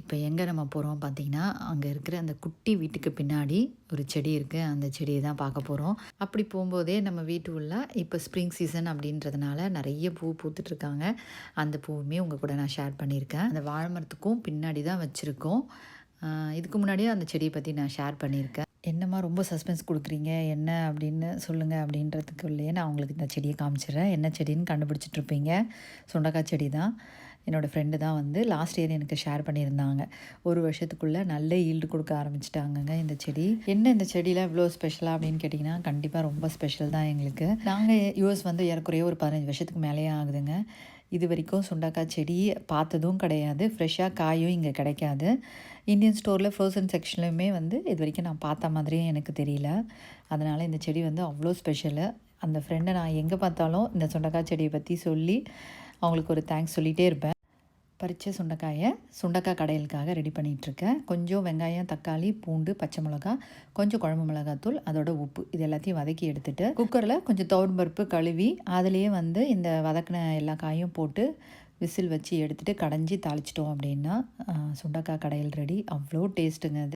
இப்போ எங்கே நம்ம போகிறோம் பார்த்தீங்கன்னா, அங்கே இருக்கிற அந்த குட்டி வீட்டுக்கு பின்னாடி ஒரு செடி இருக்குது. அந்த செடியை தான் பார்க்க போகிறோம். அப்படி போகும்போதே நம்ம வீட்டு உள்ள இப்போ ஸ்ப்ரிங் சீசன் அப்படின்றதுனால நிறைய பூ பூத்துட்ருக்காங்க. அந்த பூவுமே உங்கள் கூட நான் ஷேர் பண்ணியிருக்கேன். அந்த வாழை மரத்துக்கும் பின்னாடி தான் வச்சுருக்கோம். இதுக்கு முன்னாடியே அந்த செடியை பற்றி நான் ஷேர் பண்ணியிருக்கேன். என்னம்மா ரொம்ப சஸ்பென்ஸ் கொடுக்குறீங்க என்ன அப்படின்னு சொல்லுங்கள் அப்படின்றதுக்குள்ளேயே நான் உங்களுக்கு இந்த செடியை காமிச்சிடுறேன். என்ன செடின்னு கண்டுபிடிச்சிட்ருப்பீங்க. சுண்டக்காய் செடி தான். என்னோடய ஃப்ரெண்டு தான் வந்து லாஸ்ட் இயர் எனக்கு ஷேர் பண்ணியிருந்தாங்க. ஒரு வருஷத்துக்குள்ளே நல்ல ஈல்டு கொடுக்க ஆரம்பிச்சிட்டாங்கங்க இந்த செடி. என்ன இந்த செடியில் இவ்வளோ ஸ்பெஷலாக அப்படின்னு கேட்டிங்கன்னா, கண்டிப்பாக ரொம்ப ஸ்பெஷல் தான் எங்களுக்கு. நாங்கள் யூஎஸ் வந்து ஏறக்குறைய ஒரு 15 வருஷத்துக்கு மேலேயே ஆகுதுங்க. இது வரைக்கும் சுண்டக்காய் செடி பார்த்ததும் கிடையாது. ஃப்ரெஷ்ஷாக காயும் இங்கே கிடைக்காது. இந்தியன் ஸ்டோரில் ஃப்ரோசன் செக்ஷன்லையுமே வந்து இது வரைக்கும் நான் பார்த்த மாதிரியும் எனக்கு தெரியல. அதனால் இந்த செடி வந்து அவ்வளோ ஸ்பெஷலு. அந்த ஃப்ரெண்டை நான் எங்கே பார்த்தாலும் இந்த சுண்டக்காய் செடியை பற்றி சொல்லி அவங்களுக்கு ஒரு தேங்க்ஸ் சொல்லிகிட்டே இருப்பேன். பறித்த சுண்டக்காய் கடையலுக்காக ரெடி பண்ணிகிட்ருக்கேன். கொஞ்சம் வெங்காயம், தக்காளி, பூண்டு, பச்சை மிளகா, கொஞ்சம் குழம்பு மிளகாத்தூள், அதோட உப்பு இது எல்லாத்தையும் வதக்கி எடுத்துகிட்டு குக்கரில் கொஞ்சம் துவரம்பருப்பு கழுவி அதிலேயே வந்து இந்த வதக்கின எல்லா காயும் போட்டு விசில் வச்சு எடுத்துகிட்டு கடைஞ்சி தாளிச்சிட்டோம் அப்படின்னா சுண்டக்காய் கடையல் ரெடி. அவ்வளோ டேஸ்ட்டுங்க அது.